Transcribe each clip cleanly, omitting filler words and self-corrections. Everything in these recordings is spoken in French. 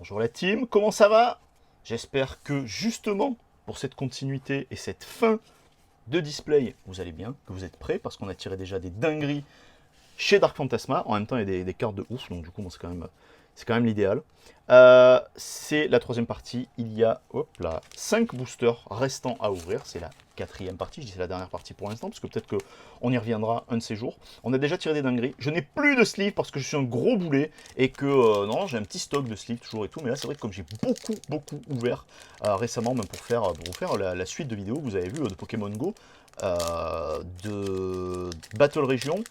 Bonjour la team, comment ça va? J'espère que justement, pour cette continuité et cette fin de display, vous allez bien, que vous êtes prêts, parce qu'on a tiré déjà des dingueries chez Dark Phantasma. En même temps, il y a des cartes de ouf, donc du coup, bon, c'est quand même l'idéal. C'est la troisième partie. Il y a, hop là, 5 boosters restants à ouvrir. C'est la quatrième partie. Je dis c'est la dernière partie pour l'instant, parce que peut-être qu'on y reviendra un de ces jours. On a déjà tiré des dingueries. Je n'ai plus de sleeve parce que je suis un gros boulet et que, non, j'ai un petit stock de sleeve toujours et tout. Mais là, c'est vrai que comme j'ai beaucoup ouvert récemment, même pour vous faire la suite de vidéos, vous avez vu, de Pokémon Go, de Battle Region,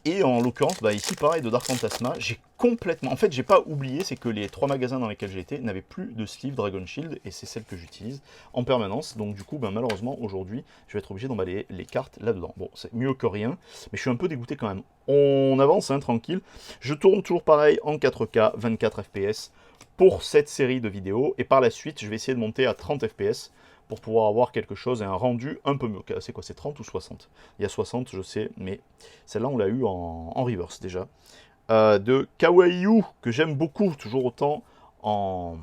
et en l'occurrence, bah ici pareil de Dark Phantasma, j'ai complètement... En fait, j'ai pas oublié, c'est que les 3 magasins dans lesquels j'étais n'avaient plus de sleeve Dragon Shield, et c'est celle que j'utilise en permanence. Donc du coup, bah, malheureusement, aujourd'hui, je vais être obligé d'emballer les cartes là-dedans. Bon, c'est mieux que rien, mais je suis un peu dégoûté quand même. On avance, hein, tranquille. Je tourne toujours pareil en 4K, 24 FPS pour cette série de vidéos, et par la suite, je vais essayer de monter à 30 FPS pour pouvoir avoir quelque chose et un rendu un peu mieux. C'est quoi, c'est 30 ou 60? Il y a 60, je sais, mais celle-là, on l'a eu en reverse déjà. De Kawaii, que j'aime beaucoup, toujours autant en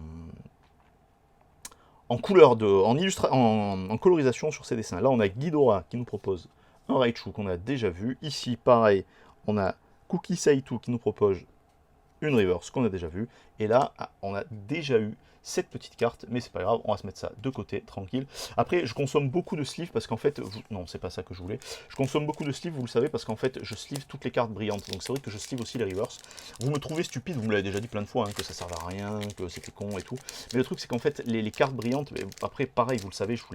couleur, en colorisation sur ces dessins. Là, on a Ghidorah qui nous propose un Raichu qu'on a déjà vu. Ici, pareil, on a Cookie Saitu qui nous propose une reverse qu'on a déjà vue. Et là, on a déjà eu cette petite carte, mais c'est pas grave, on va se mettre ça de côté, tranquille. Après, je consomme beaucoup de sleeves parce qu'en fait, non, c'est pas ça que je voulais. Je consomme beaucoup de sleeves, vous le savez, parce qu'en fait, je sleeve toutes les cartes brillantes. Donc c'est vrai que je sleeve aussi les reverse. Vous me trouvez stupide, vous me l'avez déjà dit plein de fois, hein, que ça servait à rien, que c'était con et tout. Mais le truc, c'est qu'en fait, les cartes brillantes, après, pareil, vous le savez, je vous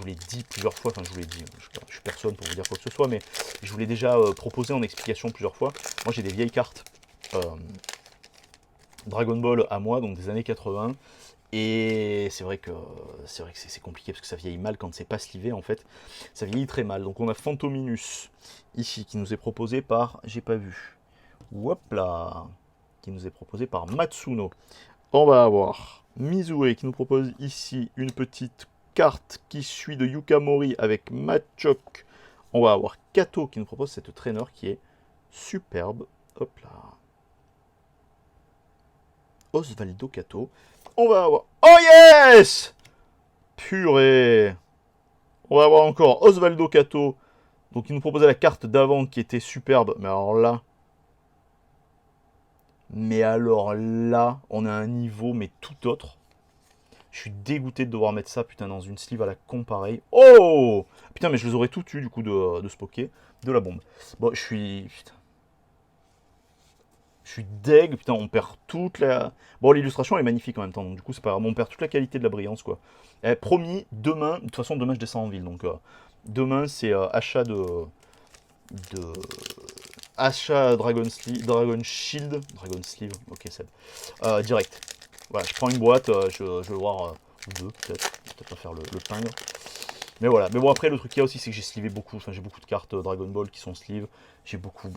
l'ai dit plusieurs fois, enfin je vous l'ai dit, je suis personne pour vous dire quoi que ce soit, mais je vous l'ai déjà proposé en explication plusieurs fois. Moi j'ai des vieilles cartes Dragon Ball à moi, donc des années 80. Et c'est vrai que c'est compliqué parce que ça vieillit mal quand c'est pas slivé en fait. Ça vieillit très mal. Donc on a Phantominus ici qui nous est proposé par, j'ai pas vu. Hop là, qui nous est proposé par Matsuno. On va avoir Mizue qui nous propose ici une petite carte qui suit de Yukamori avec Machok. On va avoir Kato qui nous propose cette traîneur qui est superbe. Hop là. Osvaldo Kato. On va avoir... Oh yes! Purée! On va avoir encore Osvaldo Kato. Donc il nous proposait la carte d'avant qui était superbe. Mais alors là... on a un niveau mais tout autre. Je suis dégoûté de devoir mettre ça, putain, dans une sleeve à la con pareil. Oh! Putain, mais je les aurais toutes eu du coup de ce poké, de la bombe. Bon, je suis... Putain. Je suis deg, putain, on perd toute la... Bon, l'illustration est magnifique en même temps, donc du coup, c'est pas grave, on perd toute la qualité de la brillance, quoi. Promis, demain, de toute façon, demain, je descends en ville, donc... demain, c'est achat de... Achat Dragon Shield... Dragon Sleeve, ok, c'est direct. Voilà, je prends une boîte, je vais voir deux, peut-être pas faire le pingre. Mais voilà, mais bon après le truc qu'il y a aussi c'est que j'ai slivé beaucoup, enfin j'ai beaucoup de cartes Dragon Ball qui sont sleeve, j'ai beaucoup de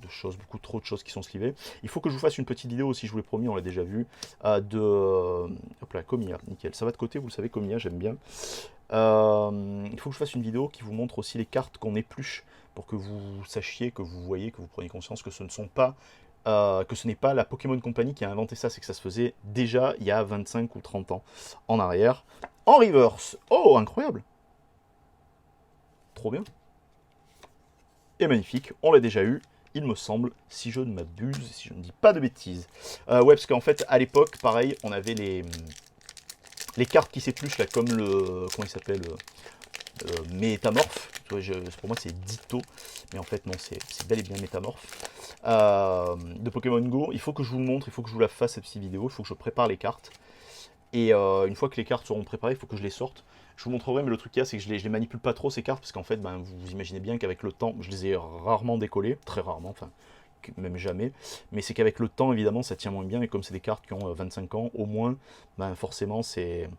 choses, beaucoup trop de choses qui sont slivées. Il faut que je vous fasse une petite vidéo aussi, je vous l'ai promis, on l'a déjà vu, hop là, Komiya, nickel, ça va de côté, vous le savez, Komiya, j'aime bien. Il faut que je fasse une vidéo qui vous montre aussi les cartes qu'on épluche, pour que vous sachiez, que vous voyez, que vous preniez conscience que ce ne sont pas... que ce n'est pas la Pokémon Company qui a inventé ça, c'est que ça se faisait déjà il y a 25 ou 30 ans en arrière. En reverse, oh incroyable! Trop bien. Et magnifique, on l'a déjà eu, il me semble, si je ne m'abuse, si je ne dis pas de bêtises. Ouais, parce qu'en fait, à l'époque, pareil, on avait les cartes qui s'épluchent, là, comme le... Comment il s'appelle Métamorphe. Pour moi, c'est Ditto, mais en fait, non, c'est bel et bien Métamorphe. De Pokémon Go, il faut que je vous le montre, il faut que je vous la fasse, cette petite vidéo, il faut que je prépare les cartes. Et une fois que les cartes seront préparées, il faut que je les sorte. Je vous montrerai, mais le truc qu'il y a, c'est que je les manipule pas trop ces cartes, parce qu'en fait, ben, vous imaginez bien qu'avec le temps, je les ai rarement décollées, très rarement, enfin, même jamais. Mais c'est qu'avec le temps, évidemment, ça tient moins bien, et comme c'est des cartes qui ont 25 ans, au moins, ben, forcément, c'est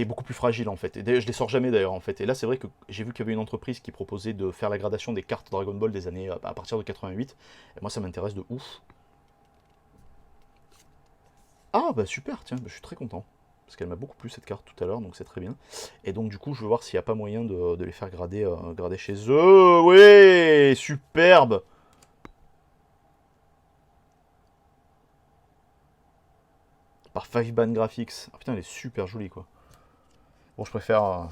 beaucoup plus fragile, en fait. Et je les sors jamais, d'ailleurs, en fait. Et là, c'est vrai que j'ai vu qu'il y avait une entreprise qui proposait de faire la gradation des cartes Dragon Ball des années, à partir de 88. Et moi, ça m'intéresse de ouf. Ah, bah super, tiens, bah, je suis très content. Parce qu'elle m'a beaucoup plu cette carte tout à l'heure, donc c'est très bien. Et donc du coup, je veux voir s'il n'y a pas moyen de les faire grader chez eux. Oui, superbe. par 5band Graphics. Ah putain, elle est super jolie, quoi. Bon, je préfère...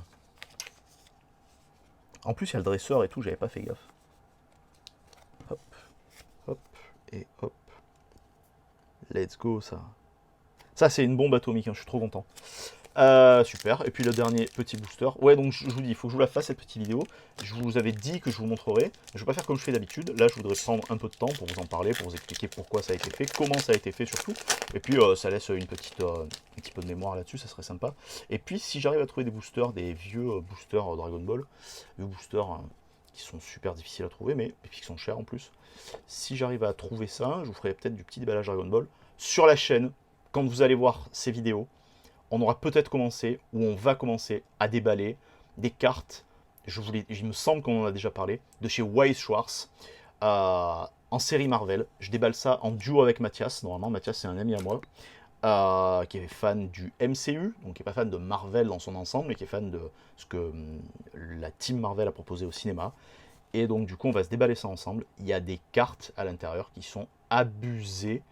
En plus, il y a le dresseur et tout, j'avais pas fait gaffe. Hop, hop, et hop. Let's go, ça. Ça, c'est une bombe atomique, hein, je suis trop content. Super, et puis le dernier petit booster. Ouais, donc je vous dis, il faut que je vous la fasse cette petite vidéo. Je vous avais dit que je vous montrerai. Je ne vais pas faire comme je fais d'habitude. Là, je voudrais prendre un peu de temps pour vous en parler, pour vous expliquer pourquoi ça a été fait, comment ça a été fait surtout. Et puis, ça laisse un petit peu de mémoire là-dessus, ça serait sympa. Et puis, si j'arrive à trouver des boosters, des vieux boosters Dragon Ball, vieux boosters qui sont super difficiles à trouver, mais qui sont chers en plus. Si j'arrive à trouver ça, je vous ferai peut-être du petit déballage Dragon Ball sur la chaîne. Quand vous allez voir ces vidéos, on aura peut-être commencé, ou on va commencer à déballer des cartes, il me semble qu'on en a déjà parlé, de chez Weiss Schwarz, en série Marvel. Je déballe ça en duo avec Mathias. Normalement, Mathias, c'est un ami à moi, qui est fan du MCU, donc qui n'est pas fan de Marvel dans son ensemble, mais qui est fan de ce que la team Marvel a proposé au cinéma. Et donc, du coup, on va se déballer ça ensemble. Il y a des cartes à l'intérieur qui sont abusées.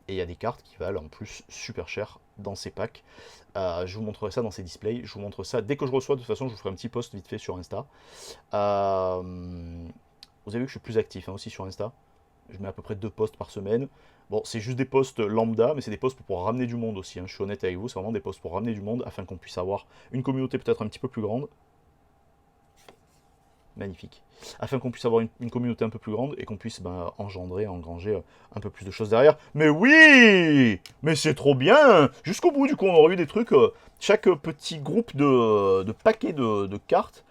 Et il y a des cartes qui valent en plus super cher dans ces packs. Je vous montrerai ça dans ces displays. Je vous montre ça dès que je reçois. De toute façon, je vous ferai un petit post vite fait sur Insta. Vous avez vu que je suis plus actif aussi sur Insta. Je mets à peu près 2 posts par semaine. Bon, c'est juste des posts lambda, mais c'est des posts pour pouvoir ramener du monde aussi. Je suis honnête avec vous, c'est vraiment des posts pour ramener du monde afin qu'on puisse avoir une communauté peut-être un petit peu plus grande. Magnifique. Afin qu'on puisse avoir une communauté un peu plus grande et qu'on puisse engranger un peu plus de choses derrière. Mais oui! Mais c'est trop bien! Jusqu'au bout, du coup, on aura eu des trucs. Chaque petit groupe de paquets de cartes,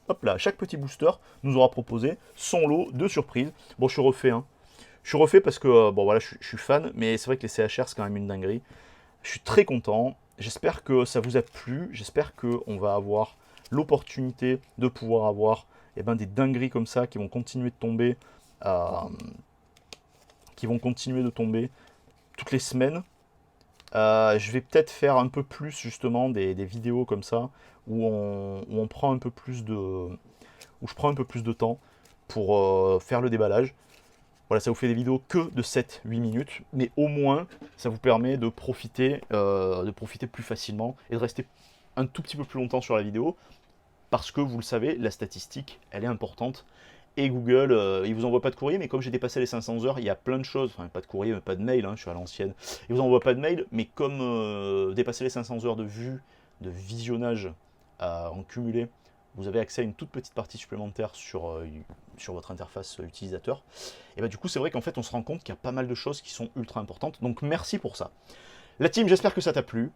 hop là, chaque petit booster nous aura proposé son lot de surprises. Bon, je suis refait, hein. Je suis refait parce que, bon voilà, je suis fan, mais c'est vrai que les CHR, c'est quand même une dinguerie. Je suis très content. J'espère que ça vous a plu. J'espère qu'on va avoir l'opportunité de pouvoir avoir des dingueries comme ça qui vont continuer de tomber, toutes les semaines. Je vais peut-être faire un peu plus justement des vidéos comme ça où on prend un peu plus de, où je prends un peu plus de temps pour faire le déballage. Voilà, ça vous fait des vidéos que de 7-8 minutes, mais au moins ça vous permet de profiter plus facilement et de rester un tout petit peu plus longtemps sur la vidéo. Parce que, vous le savez, la statistique, elle est importante. Et Google, il vous envoie pas de courrier, mais comme j'ai dépassé les 500 heures, il y a plein de choses. Enfin, pas de courrier, pas de mail, hein, je suis à l'ancienne. Il vous envoie pas de mail, mais comme dépasser les 500 heures de vue, de visionnage en cumulé, vous avez accès à une toute petite partie supplémentaire sur votre interface utilisateur. Et bah, du coup, c'est vrai qu'en fait, on se rend compte qu'il y a pas mal de choses qui sont ultra importantes. Donc, merci pour ça. La team, j'espère que ça t'a plu.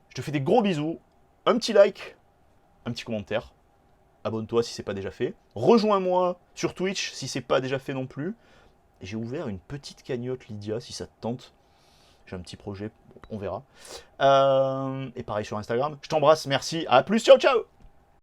Je te fais des gros bisous. Un petit like, un petit commentaire. Abonne-toi si c'est pas déjà fait. Rejoins-moi sur Twitch si c'est pas déjà fait non plus. J'ai ouvert une petite cagnotte Lydia si ça te tente. J'ai un petit projet, on verra. Et pareil sur Instagram. Je t'embrasse, merci. À plus, ciao ciao.